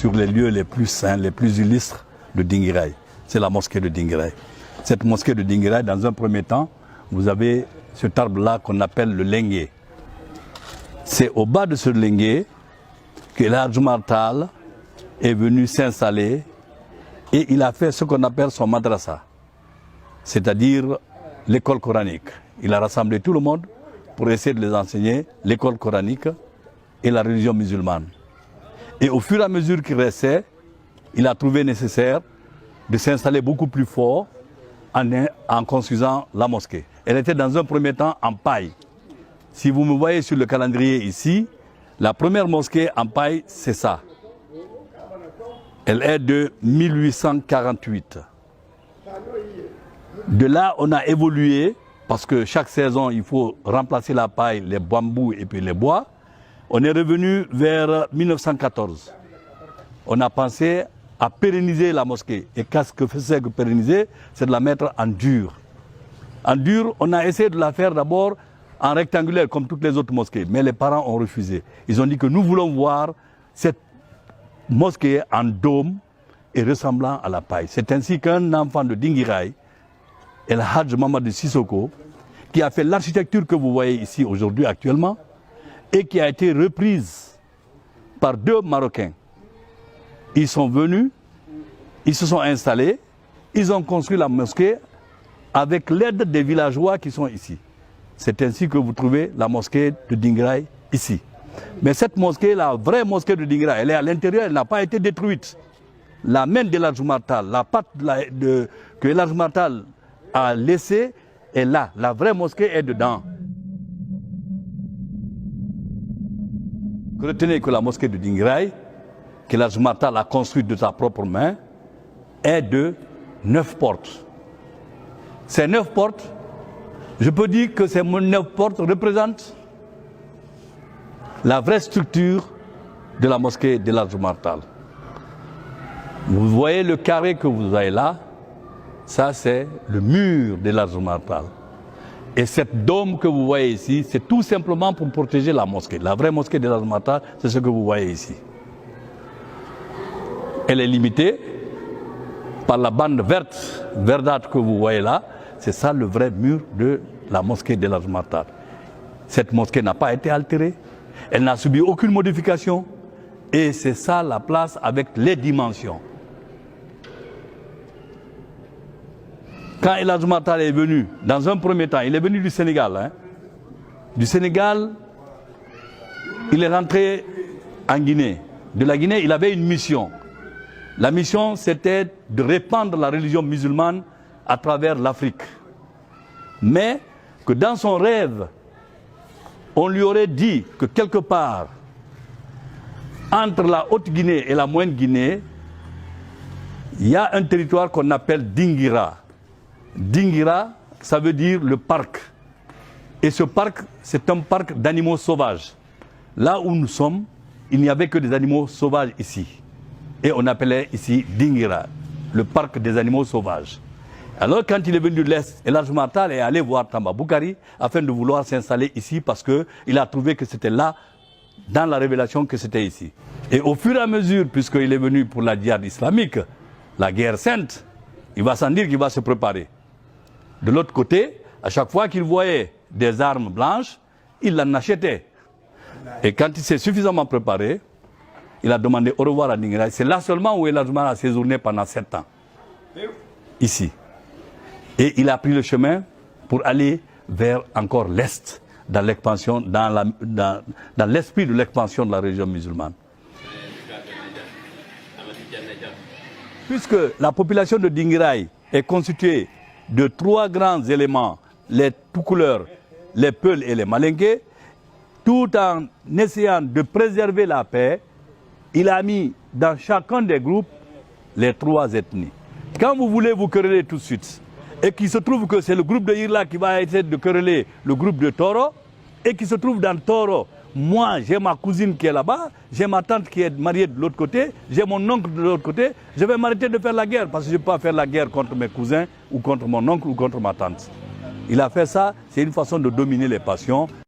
sur les lieux les plus saints, les plus illustres de Dinguiraye. C'est la mosquée de Dinguiraye. Cette mosquée de Dinguiraye, dans un premier temps, vous avez cet arbre-là qu'on appelle le lengué. C'est au bas de ce lengué que l'Hadj Omar Tall est venu s'installer et il a fait ce qu'on appelle son madrasa, c'est-à-dire l'école coranique. Il a rassemblé tout le monde pour essayer de les enseigner l'école coranique et la religion musulmane. Et au fur et à mesure qu'il restait, il a trouvé nécessaire de s'installer beaucoup plus fort en construisant la mosquée. Elle était dans un premier temps en paille. Si vous me voyez sur le calendrier ici, la première mosquée en paille, c'est ça. Elle est de 1848. De là, on a évolué, parce que chaque saison, il faut remplacer la paille, les bambous et puis les bois. On est revenu vers 1914. On a pensé à pérenniser la mosquée. Et qu'est-ce que c'est que pérenniser? C'est de la mettre en dur. En dur, on a essayé de la faire d'abord en rectangulaire, comme toutes les autres mosquées. Mais les parents ont refusé. Ils ont dit que nous voulons voir cette mosquée en dôme et ressemblant à la paille. C'est ainsi qu'un enfant de Dinguiraye, El Hadj Mamadou Sissoko, qui a fait l'architecture que vous voyez ici aujourd'hui actuellement et qui a été reprise par 2 Marocains. Ils sont venus, ils se sont installés, ils ont construit la mosquée avec l'aide des villageois qui sont ici. C'est ainsi que vous trouvez la mosquée de Dinguiraye ici. Mais cette mosquée, la vraie mosquée de Dinguiraye, elle est à l'intérieur, elle n'a pas été détruite. La main de l'Hadj Omar Tall, la patte que l'Hadj Omar Tall a laissée est là. La vraie mosquée est dedans. Retenez que la mosquée de Dinguiraye, que l'Hadj Omar Tall a construite de sa propre main, est de 9 portes. Ces 9 portes, je peux dire que ces 9 portes représentent la vraie structure de la mosquée de l'Hadj Omar Tall. Vous voyez le carré que vous avez là, ça c'est le mur de l'Hadj Omar Tall. Et cette dôme que vous voyez ici, c'est tout simplement pour protéger la mosquée. La vraie mosquée de l'Hadj Omar Tall, c'est ce que vous voyez ici. Elle est limitée par la bande verte, verdâtre que vous voyez là. C'est ça le vrai mur de la mosquée de l'Hadj Omar Tall. Cette mosquée n'a pas été altérée. Elle n'a subi aucune modification. Et c'est ça la place avec les dimensions. Quand El Hadj Omar Tall est venu, dans un premier temps, il est venu du Sénégal. Hein. Du Sénégal, il est rentré en Guinée. De la Guinée, il avait une mission. La mission, c'était de répandre la religion musulmane à travers l'Afrique. Mais que dans son rêve, on lui aurait dit que quelque part, entre la Haute-Guinée et la Moyenne-Guinée, il y a un territoire qu'on appelle Dinguira. Dinguira, ça veut dire le parc. Et ce parc, c'est un parc d'animaux sauvages. Là où nous sommes, il n'y avait que des animaux sauvages ici. Et on appelait ici Dinguira, le parc des animaux sauvages. Alors quand il est venu de l'Est, El Hadj Omar Tall est allé voir Tamba Boukari afin de vouloir s'installer ici parce qu'il a trouvé que c'était là, dans la révélation, que c'était ici. Et au fur et à mesure, puisqu'il est venu pour la djihad islamique, la guerre sainte, il va sans dire qu'il va se préparer. De l'autre côté, à chaque fois qu'il voyait des armes blanches, il en achetait. Et quand il s'est suffisamment préparé, il a demandé au revoir à Dinguiraye. C'est là seulement où El Hadj Omar a séjourné pendant 7 ans. Ici. Et il a pris le chemin pour aller vers encore l'Est, dans l'expansion, dans l'esprit de l'expansion de la religion musulmane. Puisque la population de Dinguiraye est constituée de 3 grands éléments, les Toucouleurs, les Peuls et les Malinké, tout en essayant de préserver la paix, il a mis dans chacun des groupes les 3 ethnies. Quand vous voulez vous quereller tout de suite, et qu'il se trouve que c'est le groupe de Irla qui va essayer de quereller le groupe de Toro, et qui se trouve dans Toro, moi j'ai ma cousine qui est là-bas, j'ai ma tante qui est mariée de l'autre côté, j'ai mon oncle de l'autre côté, je vais m'arrêter de faire la guerre, parce que je ne peux pas faire la guerre contre mes cousins, ou contre mon oncle, ou contre ma tante. Il a fait ça, c'est une façon de dominer les passions.